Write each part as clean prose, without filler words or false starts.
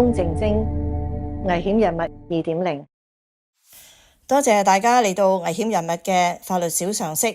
翁靜晶危險人物2.0。多謝大家嚟到危險人物嘅法律小常識。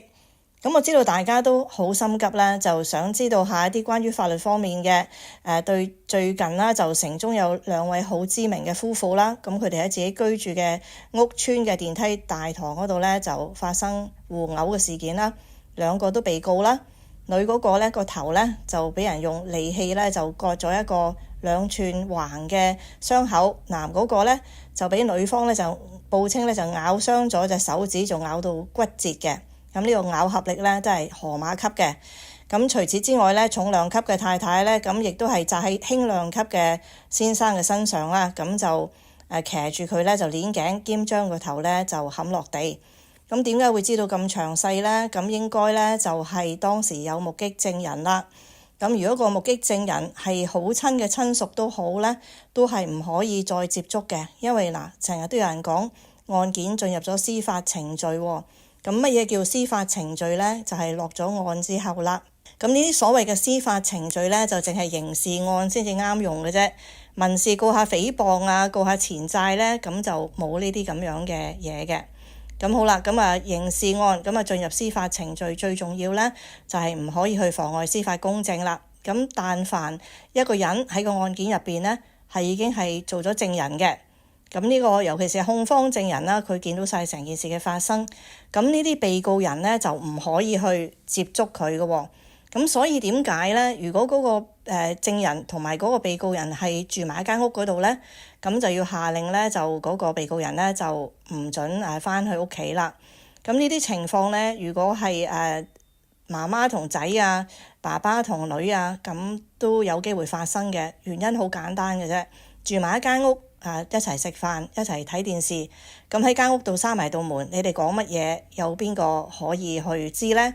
咁我知道大家都好心急啦，就想知道下一啲關於法律方面嘅對最近啦，就城中有2位好知名嘅夫婦啦，咁佢哋喺自己居住嘅屋邨嘅電梯大堂嗰度咧就發生互毆嘅事件啦，2個都被告啦。女嗰個咧個頭咧就俾人用利器咧就割咗一個2寸橫嘅傷口，男嗰個咧就俾女方咧就報稱咧就咬傷咗隻手指，仲咬到骨折嘅。咁呢個咬合力咧都係河馬級嘅。咁除此之外咧，重量級嘅太太咧，咁亦都係紮喺輕量級嘅先生嘅身上啦。咁就騎住佢咧就鏈頸兼將個頭咧就冚落地。咁點解會知道咁詳細咧？咁應該咧就係當時有目擊證人啦。咁如果個目擊證人係好親嘅親屬都好咧，都係唔可以再接觸嘅，因為成日都有人講案件進入咗司法程序喎。咁乜嘢叫司法程序呢？就係落咗案之後啦。咁呢啲所謂嘅司法程序呢，就淨係刑事案先至啱用嘅啫。民事告下誹謗啊，告下錢債呢，咁就冇呢啲咁樣嘅嘢嘅。咁好啦，咁刑事案咁進入司法程序最重要呢，就係唔可以去妨礙司法公正啦。咁但凡一個人喺個案件入邊呢，係已經係做咗證人嘅。咁呢個尤其是控方證人啦，佢見到晒成件事嘅發生，咁呢啲被告人呢，就唔可以去接觸佢嘅喎。咁所以點解呢？如果嗰個證人同埋嗰個被告人係住埋一間屋嗰度呢，咁就要下令呢，就嗰個被告人呢，就唔准返去屋企啦。咁呢啲情況呢，如果係媽媽同仔啊、爸爸同女啊，咁都有機會發生嘅。原因好簡單嘅啫，住埋一間屋。一齊食飯，一齊睇電視，咁喺間屋度閂埋道門，你哋講乜嘢，有邊個可以去知呢？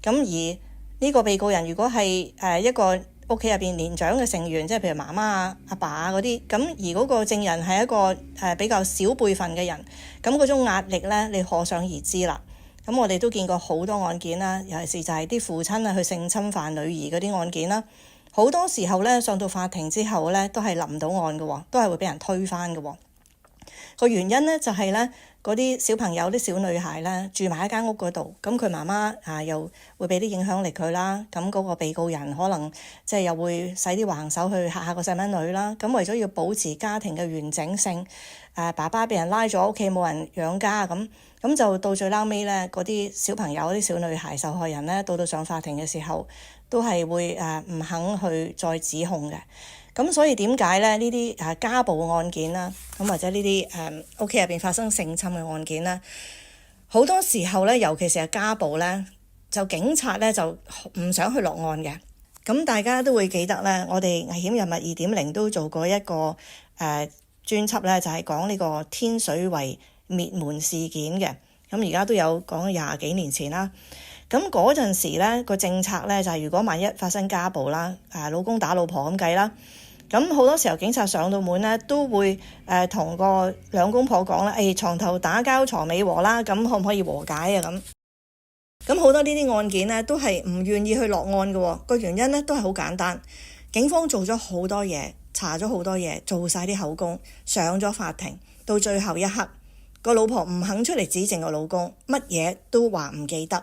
咁而呢個被告人如果係一個屋企入邊年長嘅成員，即係譬如媽媽啊、阿爸啊嗰啲，咁而嗰個證人係一個比較小輩份嘅人，咁嗰種壓力呢，你可想而知啦。咁我哋都見過好多案件啦，尤其是就係啲父親去性侵犯女兒嗰啲案件啦。好多時候咧，上到法庭之後咧，都係立唔到案嘅，都係會俾人推翻嘅。個原因咧就係咧，嗰啲小朋友、啲小女孩咧住埋一間屋嗰度，咁佢媽媽又會俾啲影響力佢啦。咁嗰個被告人可能即係又會使啲橫手去嚇下個細蚊女啦。咁為咗要保持家庭嘅完整性，爸爸俾人拉咗屋企冇人養家咁就到最撈尾咧，嗰啲小朋友、啲小女孩受害人咧，到上法庭嘅時候，都係會唔肯去再指控嘅。咁所以點解咧呢啲家暴案件啦，咁或者呢啲屋企入邊發生性侵嘅案件啦，好多時候咧，尤其是係家暴咧，就警察咧就唔想去落案嘅。咁大家都會記得咧，我哋危險人物2.0都做過一個專輯咧，就係講呢個天水圍滅門事件嘅。咁而家都有講20幾年前啦。咁嗰陣時咧，個政策咧就係如果萬一發生家暴啦，老公打老婆咁計啦，咁好多時候警察上到門咧都會同個兩公婆講啦，床頭打交床尾和啦，咁可唔可以和解啊？咁好多呢啲案件咧都係唔願意去落案嘅，個原因咧都係好簡單，警方做咗好多嘢，查咗好多嘢，做晒啲口供，上咗法庭，到最後一刻，個老婆唔肯出嚟指證個老公，乜嘢都話唔記得。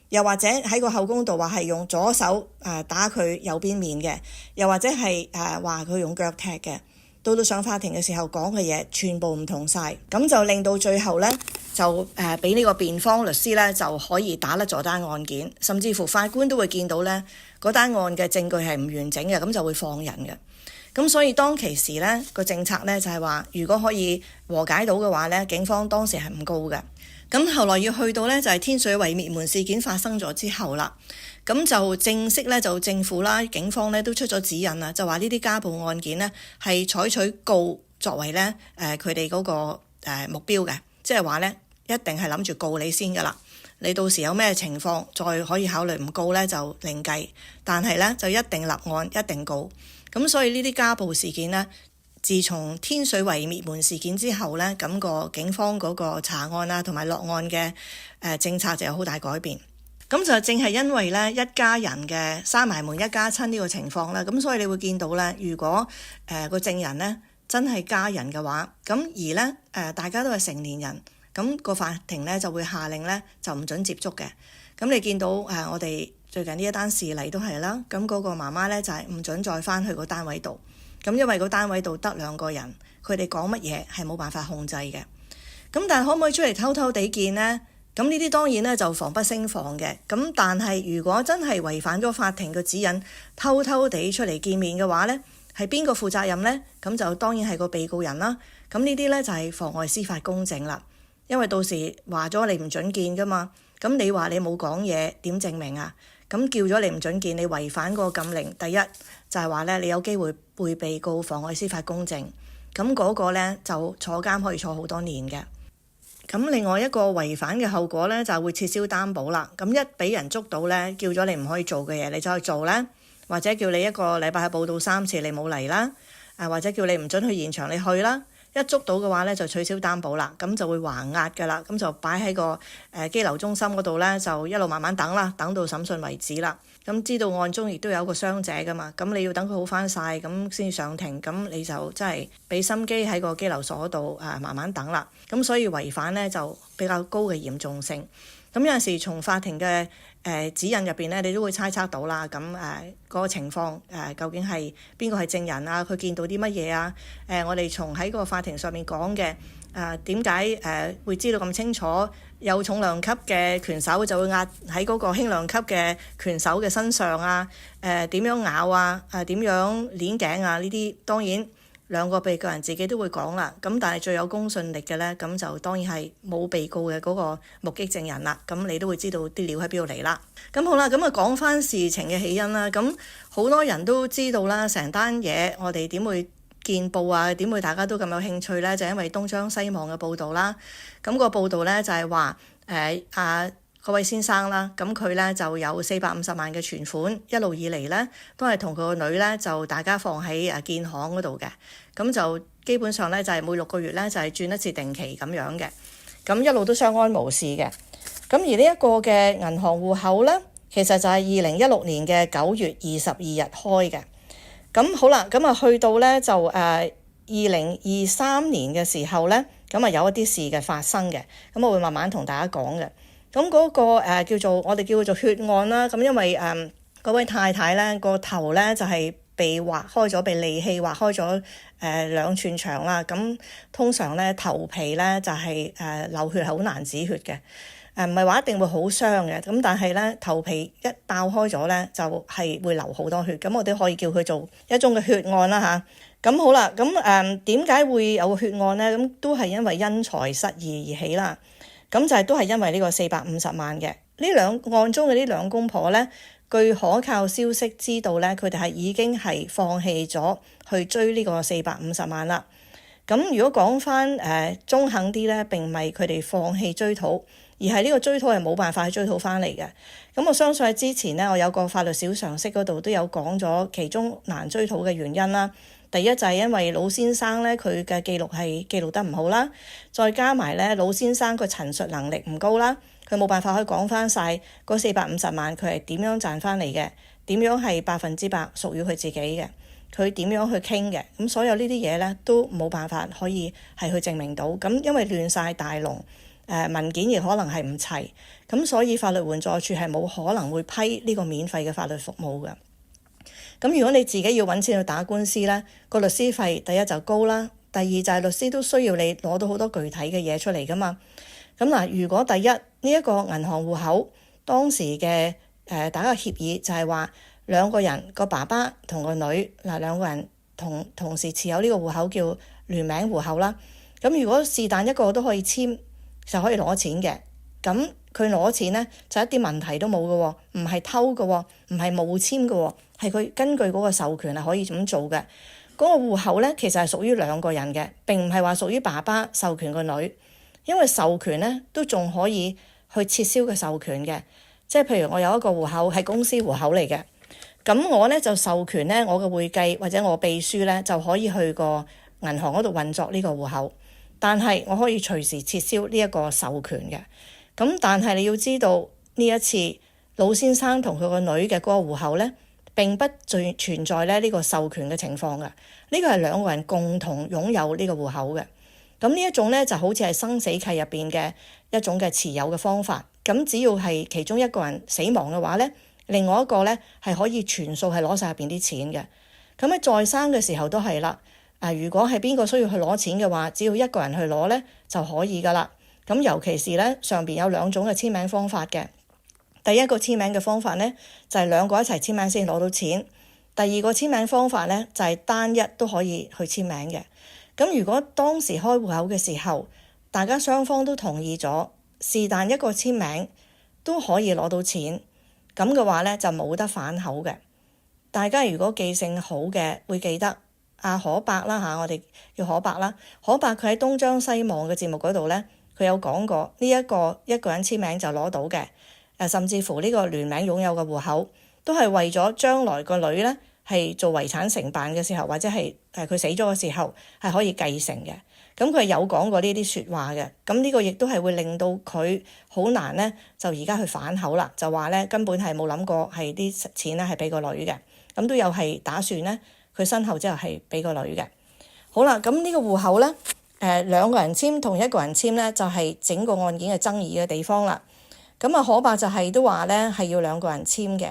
又或者喺個口供度話係用左手打佢右邊面嘅，又或者係話佢用腳踢嘅，到上法庭嘅時候講嘅嘢全部唔同晒，咁就令到最後呢，就俾呢個辯方律師呢就可以打甩咗單案件，甚至乎法官都會見到呢嗰單案嘅證據係唔完整嘅，咁就會放人嘅。咁所以當其時呢個政策呢，就係話，如果可以和解到嘅話呢，警方當時係唔告嘅。咁後來要去到呢，就係天水圍滅門事件發生咗之後啦，咁就正式呢，就政府啦、警方呢都出咗指引啦，就話呢啲家暴案件呢係採取告作為呢佢哋嗰個目標嘅，即係話呢一定係諗住告你先噶啦，你到時有咩情況再可以考慮唔告呢就另計，但係呢就一定立案，一定告。咁所以呢啲家暴事件呢，自從天水圍滅門事件之後呢，咁個警方嗰個查案啊同埋落案嘅政策就有好大改變。咁就正係因為呢一家人嘅閂埋門一家親呢個情況啦，咁所以你會見到呢，如果個證人呢真係家人嘅話，咁而咧大家都係成年人，咁個法庭咧就會下令咧就唔准接觸嘅。咁你見到我哋最近呢一單事例都係啦，咁嗰個媽媽咧就係唔准再翻去個單位度，咁因為個單位度得2個人，佢哋講乜嘢係冇辦法控制嘅。咁但係可唔可以出嚟偷偷地見呢？咁呢啲當然咧就防不勝防嘅。咁但係如果真係違反咗法庭嘅指引，偷偷地出嚟見面嘅話呢，係邊個負責任呢？咁就當然係個被告人啦。咁呢啲呢，就係妨礙司法公正啦。因為到時話咗你唔准見噶嘛，咁你話你冇講嘢，點證明啊？咁叫咗你唔准見，你違反個禁令，第一就係話呢，你有機會被被告妨礙司法公正，咁嗰個呢，就坐監可以坐好多年嘅。咁另外一個違反嘅後果呢，就係會撤銷擔保啦。咁一俾人捉到呢，叫咗你唔可以做嘅嘢，你走去做呢，或者叫你一個禮拜去報到3次，你冇嚟啦，或者叫你唔准去現場，你去啦。一捉到嘅話呢，就取消擔保啦，咁就會還押㗎啦，咁就擺喺個羈留中心嗰度呢，就一路慢慢等啦，等到審訊為止啦。咁知道案中亦都有一個傷者㗎嘛，咁你要等佢好返晒，咁先上庭，咁你就真係俾心機喺個羈留所度慢慢等啦。咁所以違反呢，就比較高嘅嚴重性。咁有陣時從法庭嘅指引入邊咧，你都會猜測到啦。咁嗰個情況究竟係邊個係證人啊？佢見到啲乜嘢啊？我哋從喺個法庭上面講嘅點解會知道咁清楚？有重量級嘅拳手就會壓喺嗰個輕量級嘅拳手嘅身上啊？點樣咬啊？點樣鏈頸啊？呢啲當然2個被告人自己都會講啦，咁但係最有公信力嘅呢，咁就當然係冇被告嘅嗰個目擊證人啦。咁你都會知道啲料喺邊度嚟啦。咁好啦，咁啊講翻事情嘅起因啦。咁好多人都知道啦，成單嘢我哋點會見報啊？點會大家都咁有興趣呢？就因為東張西望嘅報導啦。咁個報導呢，就係話嗰位先生啦，咁佢呢就有450萬嘅存款，一路以嚟呢都係同佢個女呢就大家放喺建行嗰度嘅，咁就基本上呢就係每6個月呢就係轉一次定期咁樣嘅，咁一路都相安無事嘅。咁而呢一個嘅銀行戶口呢，其實就係2016年嘅9月22日開嘅。咁好啦，咁啊去到呢就2023年嘅時候呢，咁啊有一啲事嘅發生嘅，咁我會慢慢同大家講嘅。咁嗰個我哋叫做血案啦。咁因為嗰位太太咧個頭咧就係被劃開咗，被利器劃開咗2寸長啦。咁通常咧頭皮咧就係流血係好難止血嘅，唔係話一定會好傷嘅。咁但係咧頭皮一爆開咗咧就係會流好多血。咁我哋可以叫佢做一種嘅血案啦嚇。咁好啦，咁點解會有血案咧？咁都係因為因財失義而起啦。咁就係都係因為呢個450萬嘅呢案中嘅呢2公婆呢，據可靠消息知道呢，佢哋係已經係放棄咗去追呢個450萬啦。咁如果講翻中肯啲呢，並唔係佢哋放棄追討，而係呢個追討係冇辦法去追討翻嚟嘅。咁我相信喺之前呢，我有個法律小常識嗰度都有講咗其中難追討嘅原因啦。第一就係因為老先生咧，佢嘅記錄得唔好啦，再加埋咧老先生個陳述能力唔高啦，佢冇辦法可以講翻晒嗰450萬佢係點樣賺翻嚟嘅，點樣係100%屬於佢自己嘅，佢點樣去傾嘅，咁所有呢啲嘢咧都冇辦法可以係去證明到，咁因為亂晒大龍，文件亦可能係唔齊，咁所以法律援助處係冇可能會批呢個免費嘅法律服務嘅。咁如果你自己要揾錢去打官司呢，個律師費第一就高啦，第二就係律師都需要你攞到好多具體嘅嘢出嚟噶嘛。咁嗱，如果第一呢一個銀行戶口當時嘅大家協議就係話2個人個爸爸同個女2個人同時持有呢個戶口叫聯名戶口啦。咁如果是但一個都可以簽就可以攞錢嘅，咁佢攞錢呢，就一啲問題都冇嘅喎，唔係偷嘅喎，唔係冇簽嘅喎，係佢根據嗰個授權係可以咁做嘅。嗰個戶口呢，其實係屬於2個人嘅，並唔係話屬於爸爸授權個女，因為授權呢都仲可以去撤銷嘅授權嘅。即係譬如我有一個戶口係公司戶口嚟嘅，咁我呢就授權呢，我嘅會計或者我秘書呢就可以去個銀行嗰度運作呢個戶口，但係我可以隨時撤銷呢一個授權嘅。咁但係你要知道呢一次老先生同佢個女嘅嗰個戶口呢，並不存在咧呢個授權嘅情況嘅。呢個係兩個人共同擁有呢個戶口嘅。咁呢一種咧就好似係生死契入邊嘅一種嘅持有嘅方法。咁只要係其中一個人死亡嘅話咧，另外一個咧係可以全數係攞晒入邊啲錢嘅。咁喺在生嘅時候都係啦。如果係邊個需要去攞錢嘅話，只要一個人去攞咧就可以噶啦。咁尤其是咧上邊有兩種嘅簽名方法嘅。第一個簽名嘅方法咧就係兩個一齊簽名先攞到錢。第二個簽名方法咧就係單一都可以去簽名嘅。咁如果當時開戶口嘅時候，大家雙方都同意咗，是但一個簽名都可以攞到錢，咁嘅話咧就冇得反口嘅。大家如果記性好嘅，會記得阿可伯啦嚇，我哋叫可伯啦。可伯佢喺東張西望嘅節目嗰度咧，佢有講過呢一個人簽名就攞到嘅。甚至乎呢個聯名擁有嘅戶口，都係為咗將來個女咧係做遺產承辦嘅時候，或者係佢死咗嘅時候係可以繼承嘅。咁佢有講過呢啲説話嘅。咁呢個亦都係會令到佢好難咧，就而家去反口啦，就話咧根本係冇諗過係啲錢咧係俾個女嘅。咁都有係打算咧，佢身後之後係俾個女嘅。好啦，咁呢個戶口咧，兩個人簽同一個人簽咧，就係整個案件嘅爭議嘅地方啦。咁可伯就係都話咧係要兩個人簽嘅。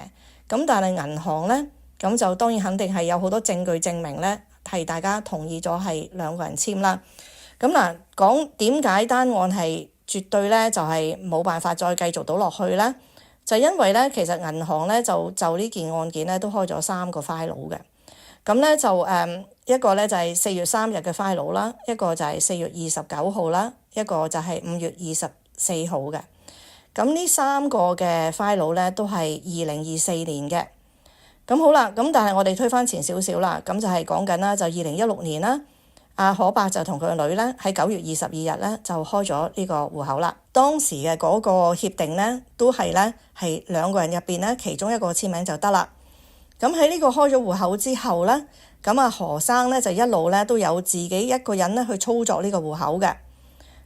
咁但係銀行咧，咁就當然肯定係有好多證據證明咧係大家同意咗係兩個人簽啦。咁嗱，講點解單案係絕對咧就係冇辦法再繼續到落去咧？就因為咧其實銀行咧就呢件案件咧都開咗3個 file 嘅。咁咧就一個咧就係4月3日嘅 file 啦，一個就係4月29號啦，一個就係5月24號嘅。咁呢3個嘅 file 咧都係2024年嘅。咁好啦，咁但係我哋推返前少少啦，咁就係講緊啦，就2016年啦，阿可伯就同佢個女咧喺9月22日咧就開咗呢個戶口啦。當時嘅嗰個協定咧都係咧係兩個人入邊咧其中一個簽名就得啦。咁喺呢個開咗戶口之後咧，咁阿何生咧就一路咧都有自己一個人咧去操作呢個戶口嘅。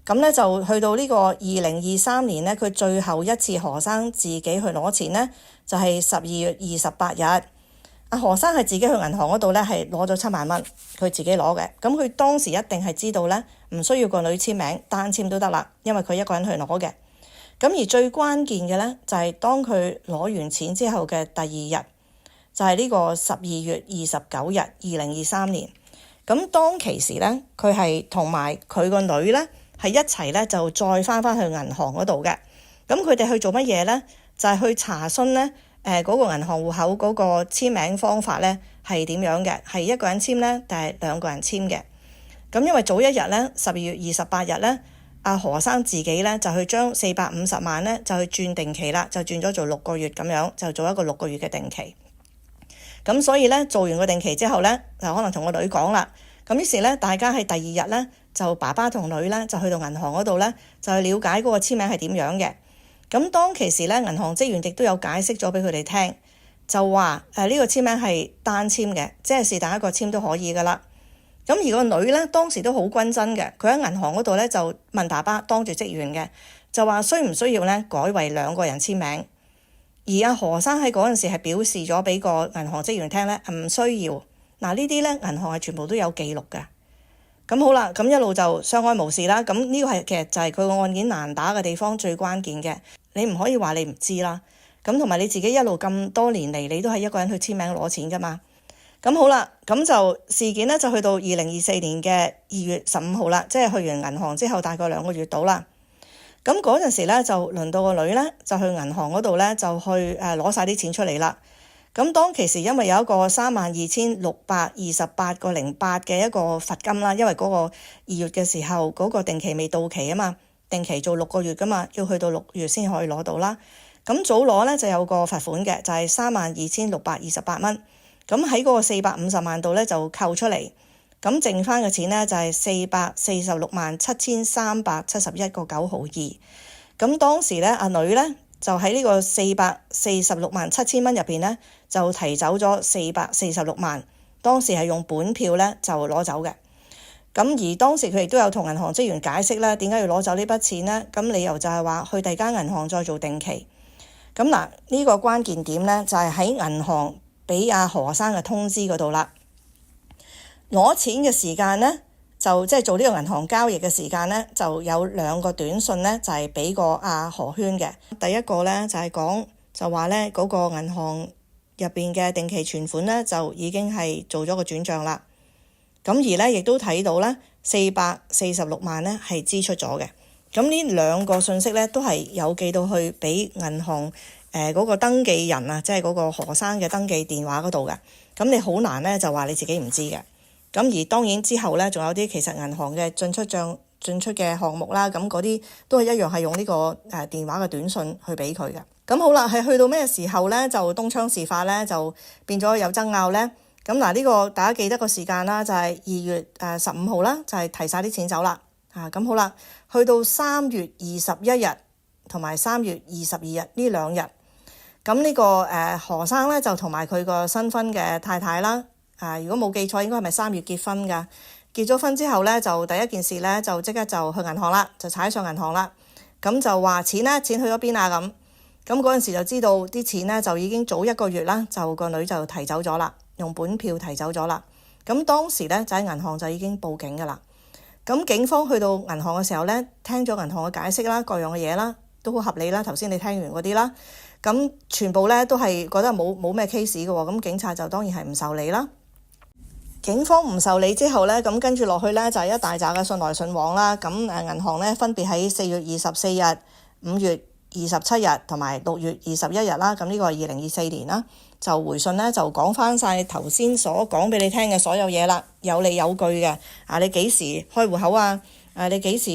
咁咧就去到呢個2023年咧，佢最後一次何生自己去攞錢咧，就係12月28日。阿何生係自己去銀行嗰度咧係攞咗7萬蚊，佢自己攞嘅。咁佢當時一定係知道咧，唔需要個女簽名，單簽都得啦，因為佢一個人去攞嘅。咁而最關鍵嘅咧，就係當佢攞完錢之後嘅第二日，就係呢個12月29日2023年。咁當其時咧，佢係同埋佢個女咧係一齊咧就再翻去銀行嗰度嘅。咁佢哋去做乜嘢咧？就係去查詢咧嗰個銀行戶口嗰個簽名方法咧係點樣嘅？係一個人簽咧，定係兩個人簽嘅？咁因為早一日咧12月28日咧，阿何生自己咧就去將450萬咧就去轉定期啦，就轉咗做6個月咁樣，就做一個6個月嘅定期。咁所以咧做完個定期之後咧，就可能同個女講啦。咁於是咧，大家係第二日咧，就爸爸同女咧就去到銀行嗰度咧，就去了解嗰個簽名係點樣嘅。咁當其時咧，銀行職員亦都有解釋咗俾佢哋聽，就話呢個簽名係單簽嘅，即係是但一個簽都可以噶啦。咁而個女咧當時都好均真嘅，佢喺銀行嗰度咧就問爸爸當住職員嘅，就話需唔需要咧改為兩個人簽名。而阿何生喺嗰陣時係表示咗俾個銀行職員聽咧，唔需要。嗱，呢啲咧銀行係全部都有記錄嘅。咁好啦，咁一路就相安無事啦。咁呢個係其實就係佢個案件難打嘅地方，最關鍵嘅。你唔可以話你唔知啦。咁同埋你自己一路咁多年嚟，你都係一個人去簽名攞錢噶嘛。咁好啦，咁就事件咧就去到2024年嘅2月15號啦，即係去完銀行之後大概2個月到啦。咁嗰陣時咧就輪到個女咧就去銀行嗰度咧就去攞晒啲錢出嚟啦。咁當其時因為有一個32,628個08嘅一個罰金啦，因為嗰個2月嘅時候嗰個定期未到期啊嘛，定期做6個月噶嘛，要去到6月先可以攞到啦。咁早攞咧就有個罰款嘅，就係32,628蚊。咁喺嗰個450萬度咧就扣出嚟，咁剩翻嘅錢咧就係4467371個9毫2。咁當時咧阿女咧就喺呢個4467000蚊入邊咧就提走咗446萬，當時係用本票咧就攞走嘅。咁而當時佢亦都有同銀行職員解釋咧點解要攞走呢筆錢咧？咁理由就係話去第二間銀行再做定期。咁嗱，呢個關鍵點咧就係喺銀行俾阿何生嘅通知嗰度啦。攞錢嘅時間呢，就即係做呢個銀行交易嘅時間呢，就有2個短信呢，就係俾過阿何圈嘅。第一個呢，就係講就話呢嗰個銀行入邊嘅定期存款呢，就已經係做咗個轉帳啦。咁而呢，亦都睇到呢446萬呢係支出咗嘅。咁呢2個信息呢，都係有寄到去俾銀行嗰個登記人啊，即係嗰個何生嘅登記電話嗰度嘅。咁你好難呢，就話你自己唔知嘅。咁而當然之後呢，仲有啲其實銀行嘅進出嘅項目啦，咁嗰啲都係一樣係用呢個電話嘅短信去俾佢嘅。咁好啦，係去到咩時候呢？就東窗事發呢，就變咗有爭拗呢。咁嗱，呢個大家記得個時間啦，就係2月15號啦，就係提晒啲錢走啦。咁好啦，去到3月21日同埋3月22日呢2日，咁呢個何生呢，就同埋佢個新婚嘅太太啦。如果冇記錯，應該係咪3月結婚㗎？結咗婚之後呢，就第一件事呢，就即刻就去銀行啦，就踩上銀行啦。咁就話錢去咗邊啊？咁嗰陣時就知道啲錢呢，就已經早1個月啦，就個女就提走咗啦，用本票提走咗啦。咁當時呢，就喺銀行就已經報警㗎啦。咁警方去到銀行嘅時候呢，聽咗銀行嘅解釋啦，各樣嘅嘢啦，都好合理啦。頭先你聽完嗰啲啦，咁全部呢，都係覺得冇咩 case 嘅喎。咁警察就當然係唔受理啦。警方唔受理之後呢，咁跟住落去呢，就係一大紮嘅信來信往啦。咁銀行呢，分別喺4月24日、5月27日同埋6月21日啦。咁呢個係2024年啦，就回信呢，就講翻晒頭先所講俾你聽嘅所有嘢啦，有理有據嘅。你幾時開戶口啊？你幾時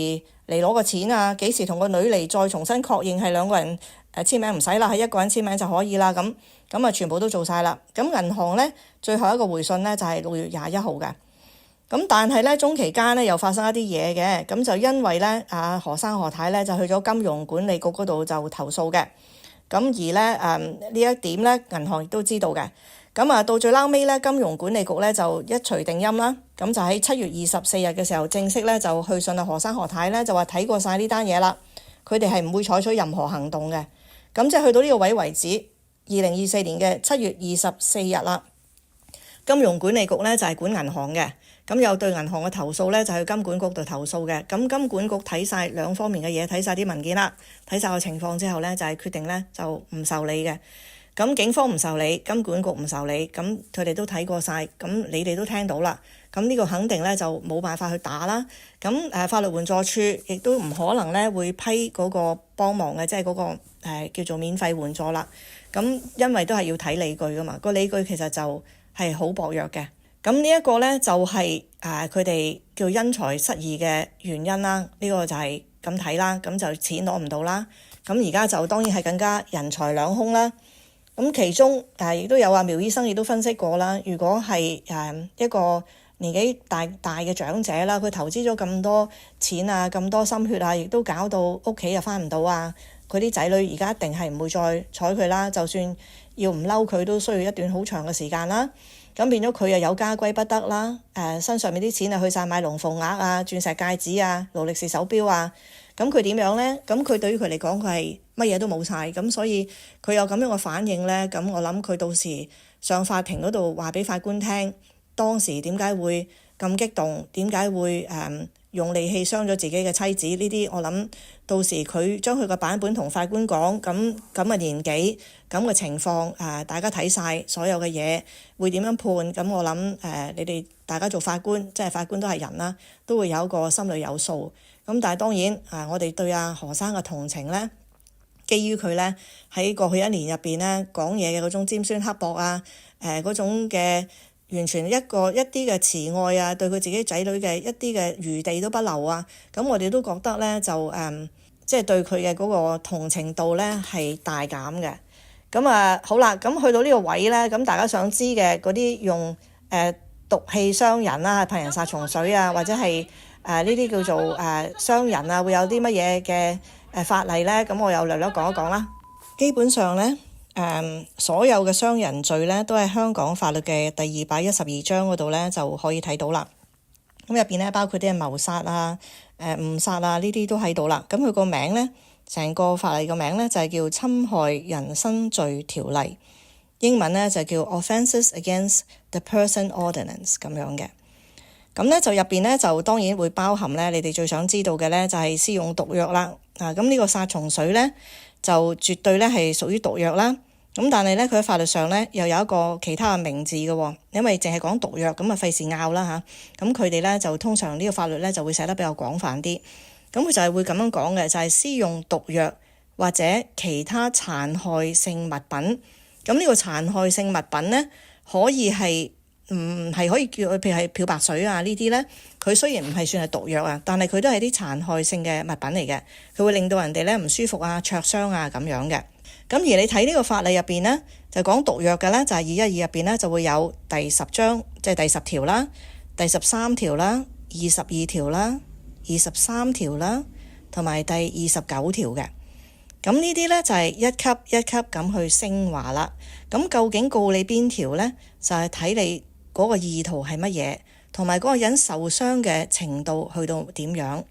嚟攞個錢啊？幾時同個女嚟再重新確認係2個人簽名唔使啦，係1個人簽名就可以啦。咁全部都做晒啦。咁銀行呢，最後一個回信呢，就係6月21號嘅。咁但係呢，中期間呢，又發生一啲嘢嘅。咁就因為呢，何生何太呢，就去咗金融管理局嗰度就投訴嘅。咁而呢，呢一點呢，銀行亦都知道嘅。咁到最撈尾呢，金融管理局呢，就一錘定音啦。咁就喺7月24日嘅時候正式呢，就去信何生何太呢，就話睇過晒呢單嘢啦，佢哋係唔會採取任何行動嘅。咁即係去到呢個位為止，2024年嘅7月24日啦。金融管理局呢，就係管銀行嘅，咁有對銀行嘅投訴呢，就去金管局度投訴嘅。咁金管局睇晒2方面嘅嘢，睇晒啲文件啦，睇晒個情況之後呢，就係決定呢，就唔受理嘅。咁警方唔受理，金管局唔受理，咁佢哋都睇過晒，咁你哋都聽到啦。咁呢個肯定呢，就冇辦法去打啦。咁法律援助處亦都唔可能呢，會批嗰個幫忙嘅，即係嗰個叫做免費援助啦。咁因為都係要睇理據噶嘛，個理據其實就係好薄弱嘅。咁呢一個呢，就係佢哋叫因財失義嘅原因啦。呢個就係咁睇啦。咁就錢攞唔到啦。咁而家就當然係更加人財兩空啦。咁其中亦都有苗醫生亦都分析過啦。如果係一個年紀大嘅長者啦，佢投資咗咁多錢啊，咁多心血啊，亦都搞到屋企又返唔到啊。佢啲仔女而家一定係唔會再睬佢啦。就算要唔嬲佢，都需要一段好長嘅時間啦。咁變咗佢又有家歸不得啦。身上面啲錢去晒買龍鳳鈪啊、鑽石戒指啊、勞力士手錶啊。咁佢點樣呢？咁佢對於佢嚟講，佢係乜嘢都冇晒。咁所以佢有咁樣嘅反應呢。咁我諗佢到時上法庭嗰度話俾法官聽，當時點解會咁激動？點解會用利器傷咗自己嘅妻子？呢啲我諗到時佢將佢個版本同法官講，咁嘅年紀，咁嘅情況，大家睇晒所有嘅嘢，會點樣判？咁我諗你哋大家做法官，即係法官都係人啦，都會有一個心裏有數。咁但係當然我哋對何生嘅同情呢，基於佢呢喺過去1年入邊呢講嘢嘅嗰種尖酸刻薄啊，嗰種嘅完全一啲嘅慈愛啊，對佢自己仔女嘅一啲嘅餘地都不留啊。咁我哋都覺得呢，就即係對佢嘅嗰個同情度呢係大減嘅。咁好啦，咁去到呢個位呢，咁大家想知嘅嗰啲用毒氣傷人啦、噴人殺蟲水啊，或者係呢啲叫做傷人啊，會有啲乜嘢嘅法例呢？咁我又略略講一講啦。基本上呢，所有嘅傷人罪呢，都係香港法律嘅第212章嗰度呢就可以睇到啦。咁入邊呢，包括啲謀殺啊、誤殺啊，呢啲都喺度啦。咁佢個名呢，成個法例個名呢，就係叫侵害人身罪條例。英文咧就叫 Offences Against the Person Ordinance 咁樣嘅。咁咧就入邊咧就當然會包含咧，你哋最想知道嘅咧就係施用毒藥啦。咁呢個殺蟲水咧就絕對咧係屬於毒藥啦。咁但係咧佢喺法律上咧又有一個其他嘅名字嘅，因為淨係講毒藥咁啊費事拗啦嚇。咁佢哋咧就通常呢個法律咧就會寫得比較廣泛啲。咁佢就係會咁樣講嘅，就係施用毒藥或者其他殘害性物品。咁呢個殘害性物品咧可以係係可以叫譬如係漂白水啊呢啲咧，佢雖然唔係算係毒藥啊，但係佢都係啲殘害性嘅物品嚟嘅，佢會令到人哋咧唔舒服啊、灼傷啊咁樣嘅。咁而你睇呢個法例入邊咧，就講毒藥嘅咧，就係212入邊咧就會有第10章，即係第10條啦、第13條啦、22條啦、23條啦，同埋第29條嘅。咁呢啲咧就係一級一級咁去升華啦。咁究竟告你邊條咧？就係睇你嗰個意圖係乜嘢，同埋嗰個人受傷嘅程度去到點樣。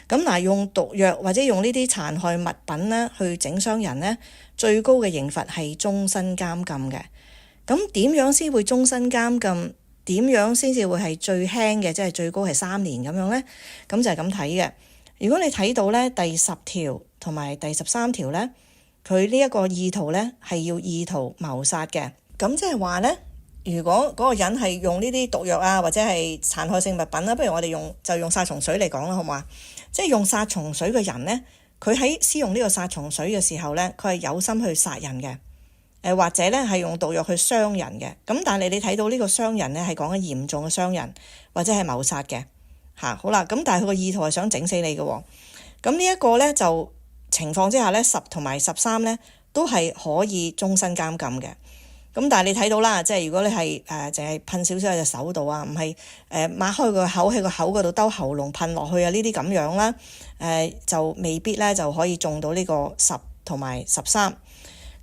咁嗱，用毒藥或者用呢啲殘害物品咧去整傷人咧，最高嘅刑罰係終身監禁嘅。咁點樣先會終身監禁？點樣先至會係最輕嘅，即係最高係3年咁樣咧？咁就係咁睇嘅。如果你睇到咧第10條同埋第13條咧，佢呢一個意圖咧係要意圖謀殺嘅。咁即係話咧，如果嗰個人係用呢啲毒藥啊，或者係殘害性物品啦，不如我哋用殺蟲水嚟講啦，好唔好啊？即係用殺蟲水嘅人咧，佢喺施用呢個殺蟲水嘅時候咧，佢係有心去殺人嘅，或者咧係用毒藥去傷人嘅。咁但係你睇到呢個傷人咧係講緊嚴重嘅傷人，或者係謀殺嘅嚇。好啦，咁但係佢個意圖係想整死你嘅喎。咁呢一個咧就情況之下咧，10同埋13咧都係可以終身監禁嘅。咁但係你睇到啦，即係如果你係淨係噴少少喺隻手度啊，唔係擘開個口喺個口嗰度兜喉嚨噴落去啊，呢啲咁樣啦，就未必咧就可以中到呢個10同埋13。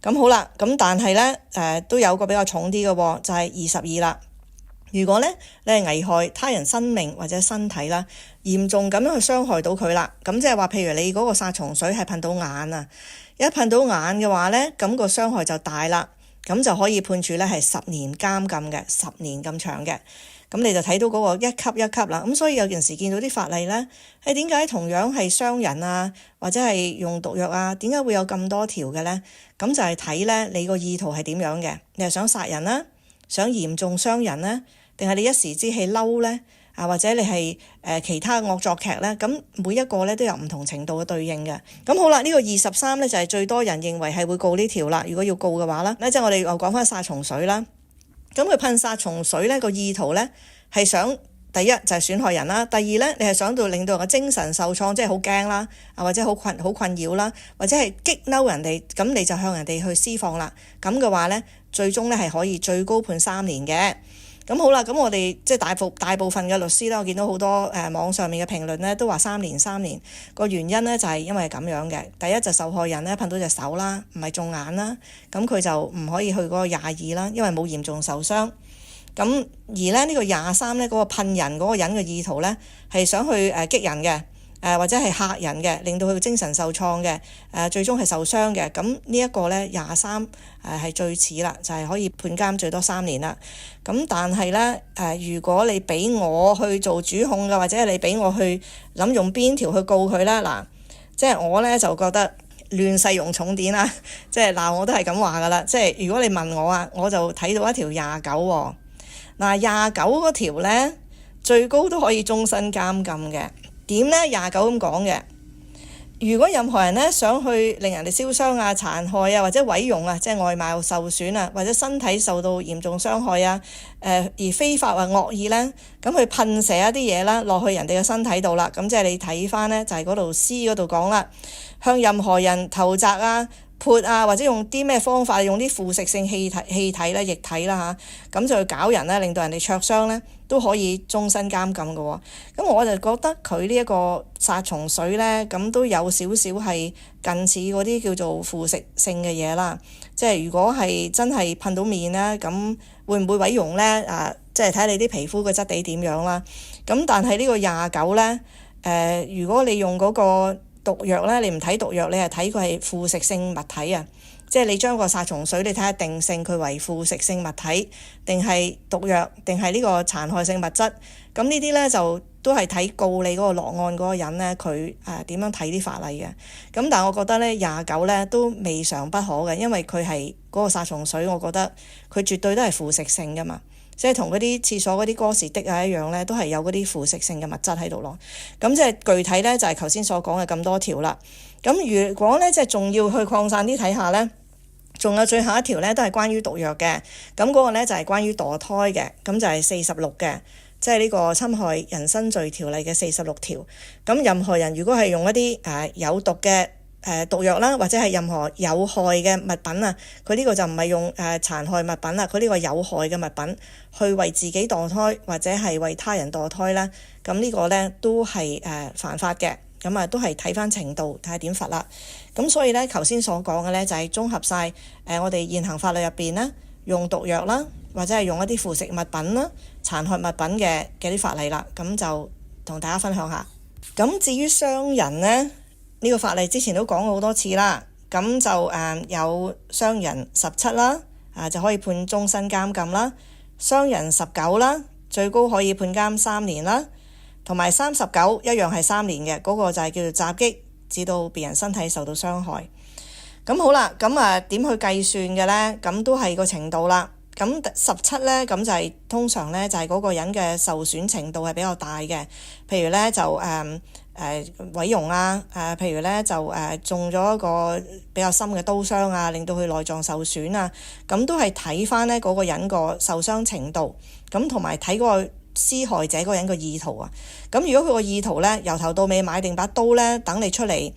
咁好啦，咁但係咧都有個比較重啲嘅喎，就係22啦。如果咧你係危害他人生命或者身體啦，嚴重咁樣去傷害到佢啦，咁即係話譬如你嗰個殺蟲水係噴到眼啊，一噴到眼嘅話咧，咁個傷害就大啦。咁就可以判處咧係10年監禁嘅，10年咁長嘅。咁你就睇到嗰個一級一級啦。咁所以有件事見到啲法例咧，係點解同樣係傷人啊，或者係用毒藥啊，點解會有咁多條嘅咧？咁就係睇咧你個意圖係點樣嘅？你係想殺人啦，想嚴重傷人咧，定係你一時之氣嬲咧？或者你係其他惡作劇咧，咁每一個咧都有唔同程度嘅對應嘅。咁好啦，呢個23咧就係最多人認為係會告呢條啦。如果要告嘅話啦，即係我哋又講翻殺蟲水啦。咁佢噴殺蟲水咧個意圖咧係想第一就係損害人啦，第二咧你係想到令到人嘅精神受創，即係好驚啦，或者好困擾啦，或者係激嬲人哋，咁你就向人哋去施放啦。咁嘅話咧，最終咧係可以最高判3年嘅。咁好啦，咁我哋即係大部分嘅律師啦，我見到好多網上面嘅評論咧，都話3年。個原因咧就係因為咁樣嘅。第一就受害人咧噴到隻手啦，唔係中眼啦，咁佢就唔可以去嗰個22啦，因為冇嚴重受傷。咁而咧呢個23咧嗰個噴人嗰個人嘅意圖咧係想去激人嘅。或者係嚇人嘅，令到佢精神受創嘅，最終係受傷嘅。咁呢一個咧23係最似啦，就係可以判監最多3年啦。咁但係咧如果你俾我去做主控嘅，或者你俾我去諗用邊條去告佢啦，嗱，即係我咧就覺得亂世用重典啦，即係嗱我都係咁話噶啦。即係如果你問我啊，我就睇到一條29喎。嗱29嗰條咧最高都可以終身監禁嘅。點咧29咁講嘅，如果任何人咧想去令人哋燒傷啊、殘害啊或者毀容啊，即係外貌受損啊，或者身體受到嚴重傷害啊，而非法或惡意咧，咁去噴射一啲嘢啦落去人哋嘅身體度啦，咁即係你睇翻咧就係嗰度 C 嗰度講啦，向任何人投擲啊、潑啊，或者用啲咩方法，用啲腐蝕性氣體啦、液體啦嚇，咁就去搞人咧，令到人哋灼傷咧，都可以終身監禁嘅喎。咁我就覺得佢呢一個殺蟲水咧，咁都有少少係近似嗰啲叫做腐蝕性嘅嘢啦。即係如果係真係噴到面咧，咁會唔會毀容咧？即係睇你啲皮膚嘅質地點樣啦。咁但係呢個29咧，如果你用嗰個毒藥咧，你唔睇毒藥，你係睇佢係腐蝕性物體啊，即係你將個殺蟲水你睇下定性佢為腐蝕性物體定係毒藥定係呢個殘害性物質，咁呢啲呢，就都係睇告你嗰個落案嗰個人呢，佢點樣睇啲法例嘅。咁但係我覺得呢29呢都未嘗不可嘅，因為佢係嗰個殺蟲水，我覺得佢絕對都係腐蝕性噶嘛，即係同嗰啲廁所嗰啲哥士的啊一樣呢，都係有嗰啲腐蝕性嘅物質喺度咯。咁即係具體呢，就係頭先所講嘅咁多條啦。咁如果呢，即係仲要去擴散啲睇下呢，仲有最後一條呢，都係關於毒藥嘅。咁嗰個呢，就係關於墮胎嘅，咁就係46嘅，即係呢個侵害人身罪條例嘅46條。咁任何人如果係用一啲有毒嘅毒藥啦，或者係任何有害嘅物品啊，佢呢個就唔係用殘害物品啦，佢呢個有害嘅物品去為自己墮胎或者係為他人墮胎啦，咁呢個呢，都係犯法嘅。咁啊，都係睇翻程度，睇下點罰啦。咁所以呢，頭先所講嘅呢，就係綜合晒我哋現行法律入邊呢，用毒藥啦，或者係用一啲腐蝕物品啦、殘害物品嘅啲法例啦。咁就同大家分享下。咁至於傷人呢，呢個法例之前都講過好多次啦。咁就有傷人17啦，就可以判終身監禁啦；傷人19啦，最高可以判監3年啦。同埋39一樣係3年嘅，嗰個就係叫做襲擊致到別人身體受到傷害。咁好啦，咁點去計算嘅呢？咁都係個程度啦。咁17呢，咁就係通常呢，就係嗰個人嘅受損程度係比較大嘅。譬如呢，就毀容啊，譬如呢，就中咗一個比較深嘅刀傷啊，令到佢內臟受損啊。咁都係睇翻呢嗰個人個受傷程度，咁同埋睇嗰個施害者嗰個人個意圖啊。咁如果佢個意圖呢，由頭到尾買定把刀呢，等你出嚟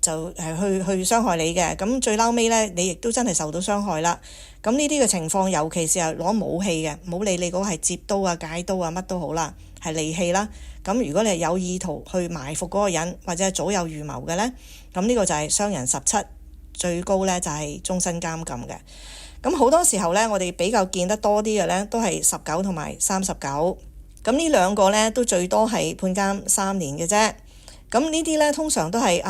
就去傷害你嘅，咁最嬲尾呢，你亦都真係受到傷害啦。咁呢啲嘅情況，尤其是係攞武器嘅，唔好理你嗰個係摺刀啊、解刀啊乜都好啦，係利器啦。咁如果你係有意圖去埋伏嗰個人，或者係早有預謀嘅呢，咁呢個就係傷人17，最高呢就係終身監禁嘅。咁好多時候呢，我哋比較見得多啲嘅呢，都係19同埋39。咁呢兩個呢，都最多係判監3年嘅啫。咁呢啲呢，通常都係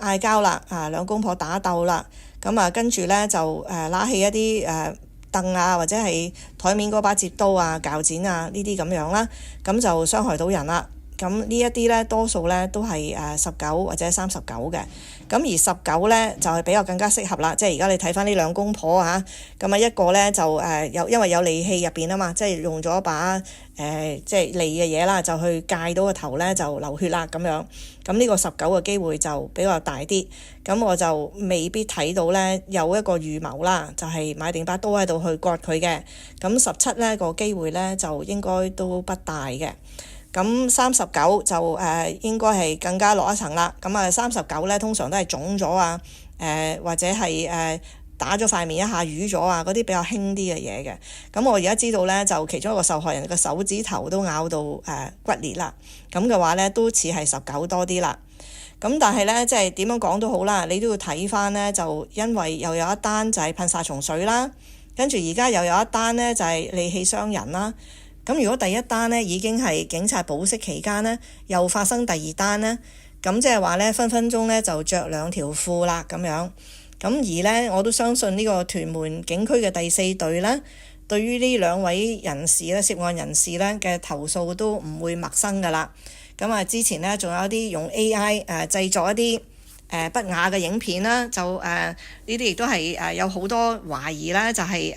嗌交啦，兩公婆打鬥啦，咁跟住呢，就拿起一啲凳啊，或者係台面嗰把摺刀啊、鉸剪啊呢啲咁樣啦，咁就傷害到人啦。咁呢一啲呢，多數呢都係19或者39嘅。咁而19呢，就係比較更加適合啦，即係而家你睇翻呢兩公婆嚇，咁一個呢，就因為有利器入邊啊嘛，即係用咗把即係利嘅嘢啦，就去戒到個頭呢，就流血啦咁樣。咁呢個19嘅機會就比較大啲，咁我就未必睇到呢有一個預謀啦，就係買定把刀喺度去割佢嘅。咁17呢個機會呢，就應該都不大嘅。咁39就應該係更加落一層啦。咁39呢，通常都係腫咗啊，或者係打咗塊面一下瘀咗啊，嗰啲比較輕啲嘅嘢嘅。咁我而家知道呢，就其中一個受害人個手指頭都咬到骨裂啦。咁嘅話呢，都似係19多啲啦。咁但係呢，即係點樣講都好啦，你都要睇翻呢，就因為又有一單就係噴殺蟲水啦，跟住而家又有一單呢，就係利器傷人啦。咁如果第一單呢已經係警察保釋期間呢，又發生第二單呢，咁即係話呢，分分鐘呢就着2條褲啦咁樣。咁而呢，我都相信呢個屯門警區嘅第4隊呢，對於呢2位人士呢，涉案人士呢嘅投訴都唔會陌生噶啦。咁之前呢，仲有一啲用 AI 製作一啲不雅嘅影片啦，就呢啲亦都係有好多懷疑啦，就係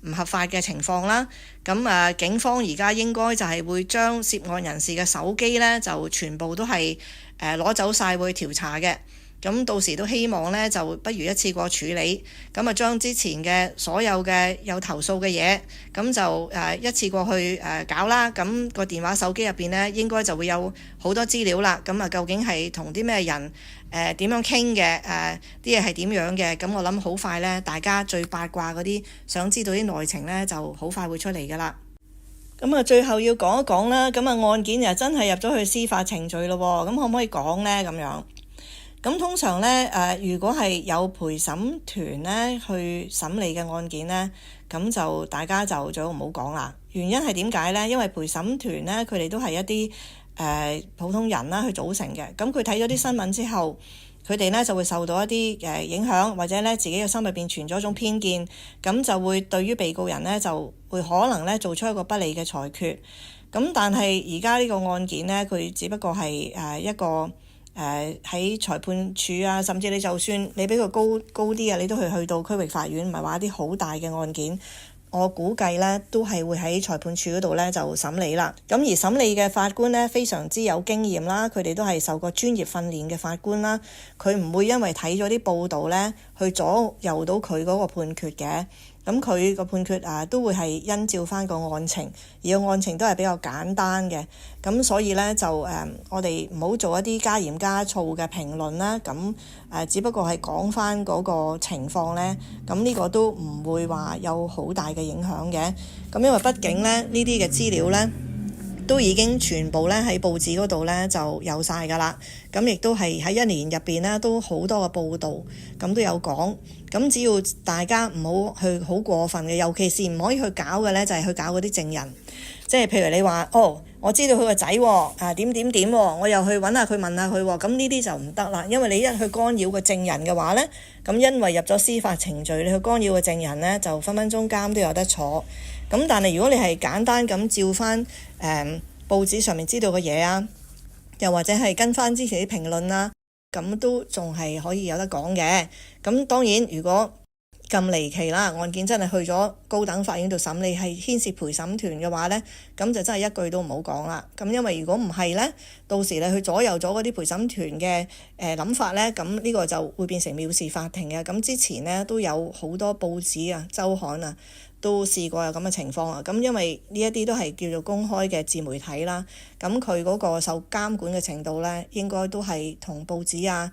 唔合法嘅情況啦。咁警方而家應該就係會將涉案人士嘅手機呢，就全部都係攞走晒會調查嘅。咁到時都希望呢，就不如一次過處理，咁將之前嘅所有嘅有投訴嘅嘢，咁就一次過去搞啦。咁個電話手機入邊呢，應該就會有好多資料啦。咁究竟係同啲咩人點樣傾嘅？啲嘢係點樣嘅？咁我諗好快呢，大家最八卦嗰啲想知道啲內情呢，就好快會出嚟㗎啦。咁最後要講一講啦。咁案件又真係入咗去司法程序咯喎。咁可唔可以講呢？咁樣？咁通常呢，如果係有陪審團呢去審理嘅案件呢，咁就大家就最好唔好講啦。原因係點解呢？因為陪審團呢，佢哋都係一啲普通人啦去組成嘅。咁佢睇咗啲新聞之後，佢哋咧就會受到一啲影響，或者咧自己嘅心裏邊存咗一種偏見，咁就會對於被告人咧就會可能咧做出一個不利嘅裁決。咁但係而家呢個案件咧，佢只不過係一個喺裁判處啊，甚至你就算你比佢高啲啊，你都去到區域法院，唔係話一啲好大嘅案件。我估計咧都係會喺裁判處嗰度咧就審理啦。咁而審理嘅法官咧非常之有經驗啦，佢哋都係受過專業訓練嘅法官啦。佢唔會因為睇咗啲報道咧去左右到佢嗰個判決嘅。咁佢個判決都會係因照翻個案情，而個案情都係比較簡單嘅。咁所以咧就我哋唔好做一啲加鹽加醋嘅評論啦。咁只不過係講翻嗰個情況咧，咁呢個都唔會話有好大嘅影響嘅。咁因為畢竟咧呢啲嘅資料咧都已經全部咧喺報紙嗰度咧就有晒㗎啦。咁亦都係喺一年入邊咧都好多嘅報導，咁都有講。咁只要大家唔好去好過分嘅，尤其是唔可以去搞嘅咧，就係去搞嗰啲證人。即係譬如你話我知道佢個仔點，我又去揾下佢問下佢喎，咁呢啲就唔得啦。因為你一去干擾個證人嘅話咧，咁因為入咗司法程序，你去干擾個證人咧，就分分鐘監都有得坐。咁但係如果你係簡單咁照翻報紙上面知道嘅嘢啊，又或者係跟翻之前啲評論啊，咁都仲係可以有得講嘅。咁當然如果咁離奇啦，案件真係去咗高等法院度審理，係牽涉陪審團嘅話呢，咁就真係一句都唔好講啦。咁因為如果唔係呢，到時你去左右咗嗰啲陪審團嘅諗法呢，咁呢個就會變成藐視法庭嘅。咁之前呢，都有好多報紙啊、週刊啊都試過有咁嘅情況啊。咁因為呢一啲都係叫做公開嘅自媒體啦，咁佢嗰個受監管嘅程度呢，應該都係同報紙啊、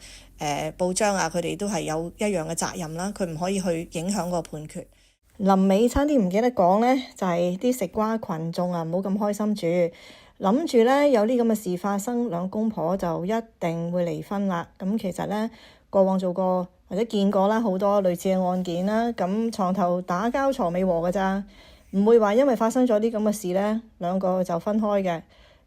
報章啊，佢哋都係有一樣嘅責任啦。佢唔可以去影響個判決。臨尾差啲唔記得講呢，就係啲食瓜群眾啊，唔好咁開心住，諗住呢，有啲咁嘅事發生，兩公婆就一定會離婚啦。咁其實呢，過往做過或者見過啦好多類似嘅案件啦，咁床頭打交床尾和㗎咋，唔會話因為發生咗啲咁嘅事呢，兩個就分開嘅。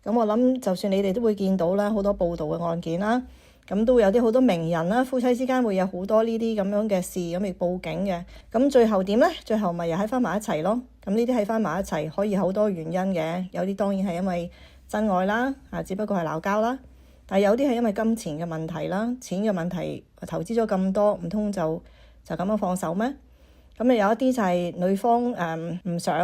咁我諗就算你哋都會見到啦，好多報道嘅案件啦。咁都會有啲好多名人啦，夫妻之間會有好多呢啲咁樣嘅事，咁嚟報警嘅。咁最後點呢？最後咪又喺翻埋一齊咯。咁呢啲喺翻埋一齊可以好多原因嘅，有啲當然係因為真愛啦，只不過係鬧交啦。但係有啲係因為金錢嘅問題啦，錢嘅問題，投資咗咁多，唔通就咁樣放手咩？咁有一啲就係女方唔想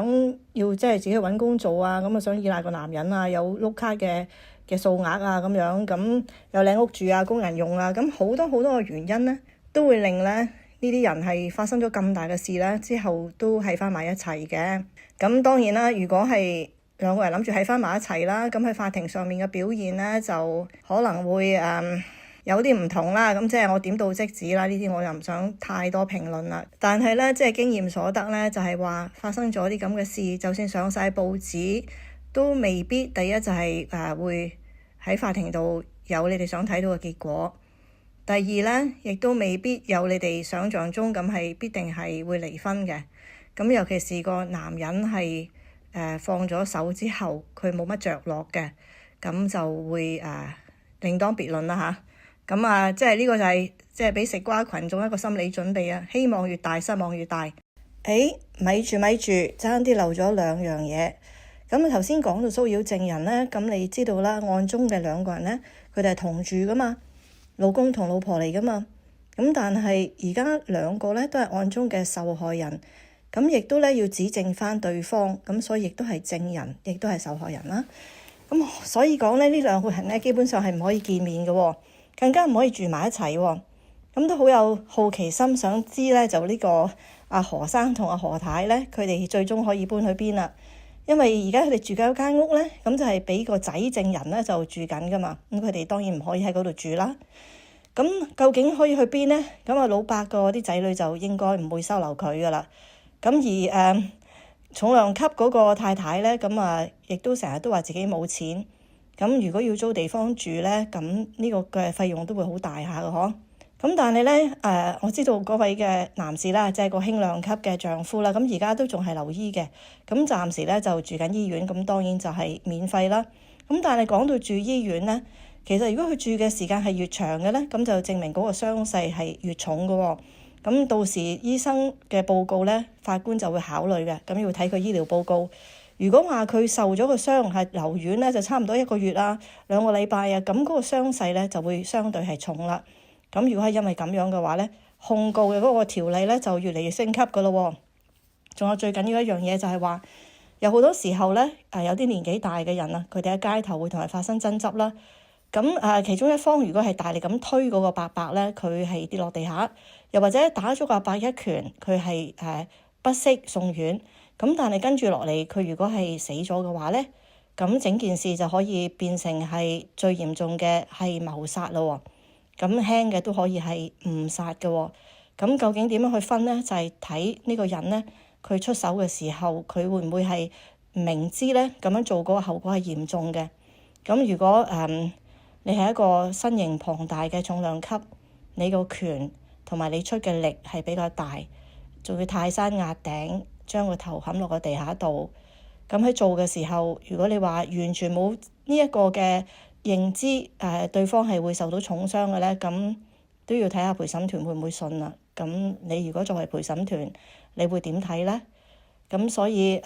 要即係自己揾工做啊，咁想依賴個男人啊，有碌卡嘅數額啊咁樣，咁有靚屋住啊，工人用啊，咁好多嘅原因呢，都會令呢啲人係發生咗咁大嘅事呢，之後都係翻埋一齊嘅。咁當然啦，如果係兩個人諗住喺翻埋一齊啦，咁喺法庭上面嘅表現呢，就可能會有啲唔同啦。咁即係我點到即止啦，呢啲我又唔想太多評論啦。但係呢，即係經驗所得呢，就係話發生咗啲咁嘅事，就算上晒報紙，都未必第一就係會喺法庭度有你哋想睇到嘅結果。第二呢，亦都未必有你哋想象中咁係必定係會離婚嘅。咁尤其是個男人係放咗手之後，佢冇乜着落嘅，咁就會另當別論啦嚇。咁即係呢個就係即係俾食瓜群眾一個心理準備啊！希望越大，失望越大。咪住，爭啲漏咗兩樣嘢。咁頭先講到騷擾證人呢，咁你知道啦，案中嘅兩個人呢，佢哋係同住噶嘛，老公同老婆嚟噶嘛。咁但係而家兩個呢，都係案中嘅受害人，咁亦都呢要指證翻對方，咁所以亦都係證人，亦都係受害人啦。咁所以講呢，呢兩個人呢，基本上係唔可以見面嘅，更加唔可以住埋一齊。咁都好有好奇心，想知呢，就呢個阿何生同阿何太呢，佢哋最終可以搬去邊啦？因為而家佢哋住緊一間屋呢，咁就係俾個仔證人呢就住緊噶嘛。咁佢哋當然唔可以喺嗰度住啦。咁究竟可以去邊呢？咁老伯個啲仔女就應該唔會收留佢噶啦。咁而重量級嗰個太太呢，咁亦都成日都話自己冇錢。咁如果要租地方住呢，咁呢個嘅費用都會好大下嘅嗬。咁但係呢，我知道嗰位嘅男士啦，即係個輕量級嘅丈夫啦，咁而家都仲係留醫嘅，咁暫時呢就住緊醫院，咁當然就係免費啦。咁但係講到住醫院呢，其實如果佢住嘅時間係越長嘅呢，咁就證明嗰個傷勢係越重嘅喎。咁到時醫生嘅報告呢，法官就會考慮嘅，咁要睇佢醫療報告。如果話佢受咗個傷係留院呢，就差唔多1個月啊、2個禮拜啊，咁嗰個傷勢呢就會相對係重啦。咁如果係因為咁樣嘅話呢，控告嘅嗰個條例呢就越嚟越升級噶咯喎。仲有最緊要一樣嘢就係話，有好多時候呢，有啲年紀大嘅人啊，佢哋喺街頭會同人發生爭執啦。咁其中一方如果係大力咁推嗰個伯伯呢，佢係跌落地下，又或者打咗個伯伯一拳，佢係不適送院。咁但係跟住落嚟，佢如果係死咗嘅話呢，咁整件事就可以變成係最嚴重嘅係謀殺咯。咁輕嘅都可以係誤殺嘅。咁究竟點樣去分呢？就係睇呢個人呢，佢出手嘅時候，佢會唔會係明知呢咁樣做嗰個後果係嚴重嘅？咁如果你係一個身形龐大嘅重量級，你個拳同埋你出嘅力係比較大，仲要泰山壓頂，將個頭冚落個地下度。咁喺做嘅時候，如果你話完全冇呢一個嘅認知，對方係會受到重傷嘅呢，咁都要睇下陪審團會唔會信啦。咁你如果作為陪審團，你會點睇呢？咁所以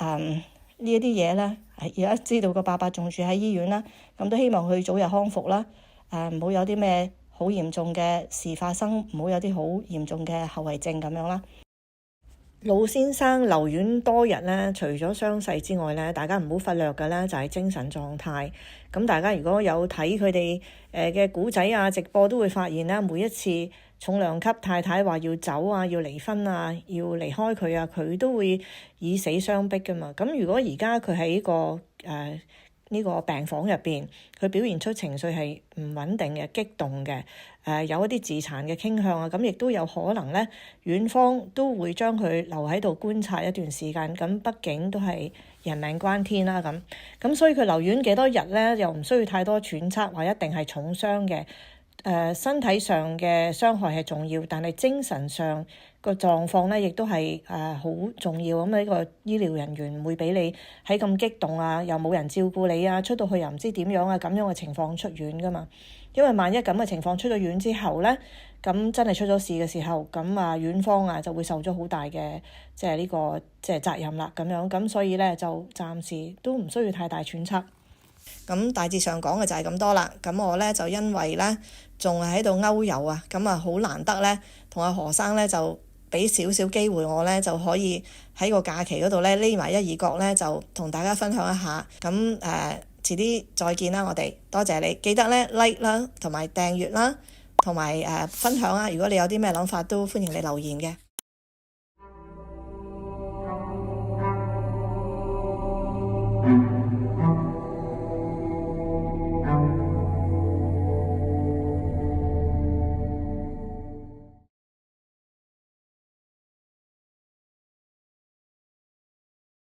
呢一啲嘢呢，而家知道個伯伯仲住喺醫院啦，咁都希望佢早日康復啦。唔好有啲咩好嚴重嘅事發生，唔好有啲好嚴重嘅後遺症咁樣啦。老先生留院多日呢，除咗傷勢之外呢，大家唔好忽略嘅呢就係精神狀態。咁大家如果有睇佢哋嘅古仔啊、直播，都會發現呢，每一次重量級太太話要走啊、要離婚啊、要離開佢啊，佢都會以死相逼噶嘛。咁如果而家佢喺呢個病房入邊，佢表現出情緒係唔穩定嘅、激動嘅，有一啲自殘嘅傾向啊，咁亦都有可能呢，院方都會將佢留喺度觀察一段時間。咁畢竟都係人命關天啦，咁所以佢留院幾多日呢，又唔需要太多揣測，話一定係重傷嘅。身體上嘅傷害係重要，但係精神上個狀況呢亦都係好重要。咁呢個醫療人員唔會俾你喺咁激動啊，又冇人照顧你啊，出到去又唔知點樣啊，咁樣嘅情況出院噶嘛。因為萬一咁嘅情況出咗院之後呢，咁真係出咗事嘅時候，咁院方就會受咗好大嘅呢個責任啦。咁樣咁所以呢，就暫時都唔需要太大揣測。咁大致上講嘅就係咁多啦。咁我呢，就因為呢仲係喺度歐遊啊，咁好難得呢，同阿何生呢就俾少少機會我呢，就可以喺個假期嗰度呢匿埋一二角呢，就同大家分享一下。咁遲啲再見啦，我哋多謝你，記得呢 like 啦，同埋訂閱啦，同埋分享啊。如果你有啲咩諗法，都歡迎你留言嘅。